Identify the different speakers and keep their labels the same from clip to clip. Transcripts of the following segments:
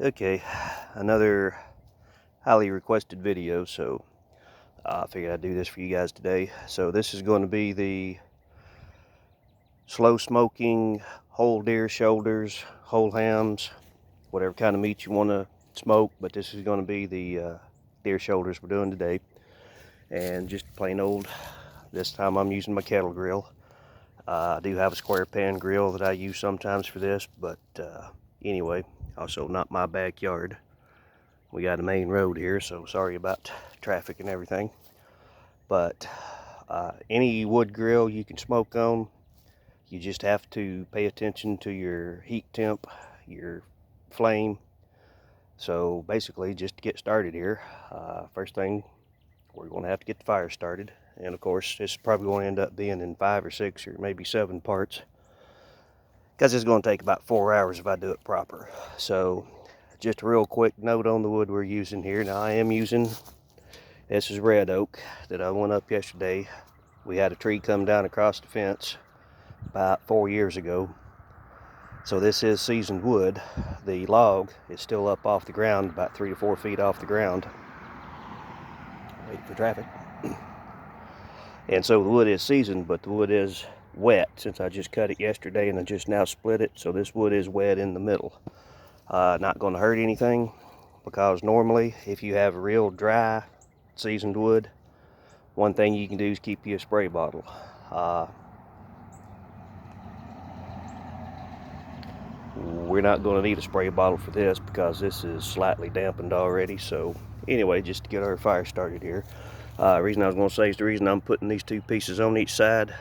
Speaker 1: Okay, another highly requested video, so I figured I'd do this for you guys today. So this is going to be the slow smoking whole deer shoulders, whole hams, whatever kind of meat you want to smoke, but this is going to be the deer shoulders we're doing today. And just plain old, this time I'm using my kettle grill. I do have a square pan grill that I use sometimes for this, but anyway, also not my backyard. We got a main road here, so sorry about traffic and everything. But any wood grill you can smoke on, you just have to pay attention to your heat temp, your flame. So basically, just to get started here, first thing, we're going to have to get the fire started. And of course, this is probably going to end up being in 5 or 6 or maybe 7 parts, because it's going to take about 4 hours if I do it proper. So just a real quick note on the wood we're using here. Now I am using, this is red oak that I went up yesterday. We had a tree come down across the fence about 4 years ago. So this is seasoned wood. The log is still up off the ground, about 3 to 4 feet off the ground. Wait for traffic. And so the wood is seasoned, but the wood is wet since I just cut it yesterday and I just now split it. So this wood is wet in the middle. Not going to hurt anything, because normally if you have real dry seasoned wood, one thing you can do is keep you a spray bottle. We're not going to need a spray bottle for this because this is slightly dampened already. So anyway, just to get our fire started here, the reason I was going to say is the reason I'm putting these two pieces on each side.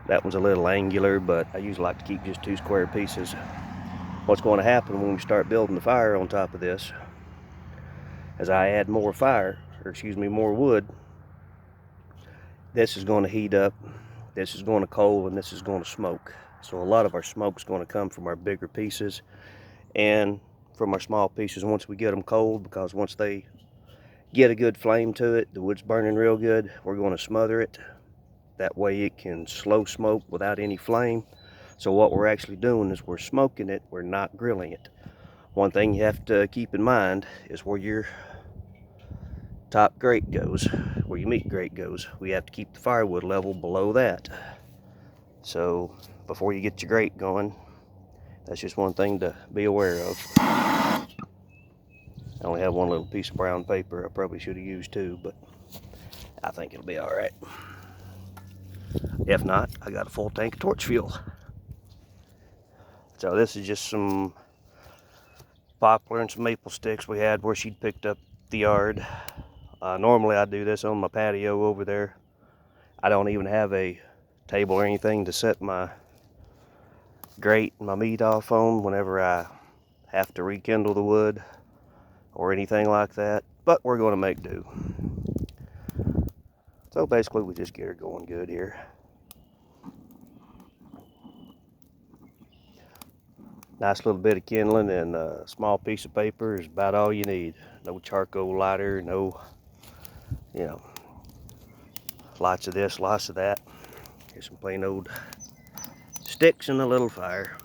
Speaker 1: That one's a little angular, but I usually like to keep just 2 square pieces. What's going to happen when we start building the fire on top of this, as I add more more wood, this is going to heat up, this is going to coal, and this is going to smoke. So a lot of our smoke is going to come from our bigger pieces and from our small pieces once we get them cold, because once they get a good flame to it, the wood's burning real good, we're going to smother it. That way it can slow smoke without any flame. So what we're actually doing is we're smoking it, we're not grilling it. One thing you have to keep in mind is where your top grate goes, where your meat grate goes. We have to keep the firewood level below that. So before you get your grate going, that's just one thing to be aware of. I only have one little piece of brown paper. I probably should have used 2, but I think it'll be all right. If not, I got a full tank of torch fuel. So this is just some poplar and some maple sticks we had where she'd picked up the yard. Normally I do this on my patio over there. I don't even have a table or anything to set my grate and my meat off on whenever I have to rekindle the wood or anything like that, but we're going to make do. So basically we just get her going good here. Nice little bit of kindling and a small piece of paper is about all you need. No charcoal lighter, no, lots of this, lots of that. Here's some plain old sticks and a little fire.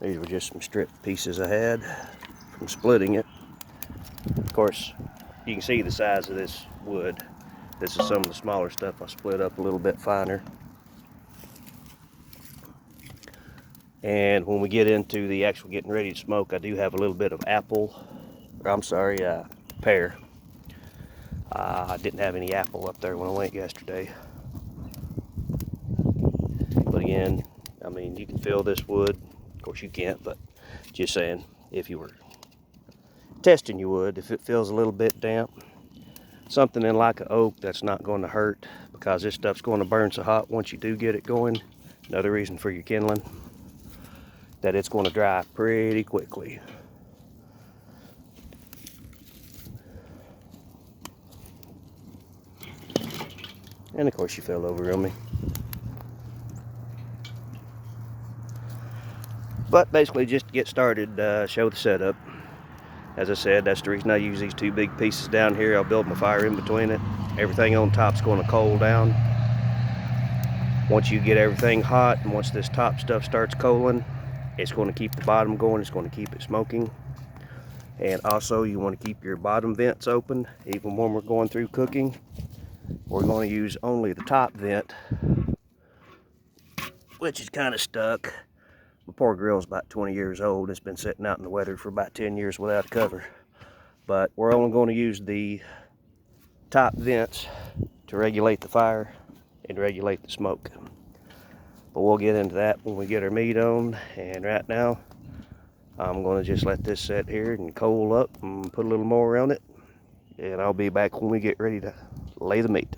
Speaker 1: These were just some stripped pieces I had from splitting it. Of course, you can see the size of this wood. This is some of the smaller stuff I split up a little bit finer. And when we get into the actual getting ready to smoke, I do have a little bit of pear. I didn't have any apple up there when I went yesterday. But again, I mean, you can feel this wood. Of course you can't, but just saying, if you were testing your wood, if it feels a little bit damp, something in like an oak, that's not going to hurt, because this stuff's going to burn so hot once you do get it going. Another reason for your kindling, that it's going to dry pretty quickly. And of course you fell over on me. But basically, just to get started, show the setup. As I said, that's the reason I use these two big pieces down here. I'll build my fire in between it. Everything on top's going to coal down. Once you get everything hot, and once this top stuff starts coaling, it's going to keep the bottom going. It's going to keep it smoking. And also, you want to keep your bottom vents open, even when we're going through cooking. We're going to use only the top vent, which is kind of stuck. My poor grill's about 20 years old. It's been sitting out in the weather for about 10 years without a cover. But we're only going to use the top vents to regulate the fire and regulate the smoke. But we'll get into that when we get our meat on. And right now, I'm going to just let this sit here and coal up and put a little more on it. And I'll be back when we get ready to lay the meat.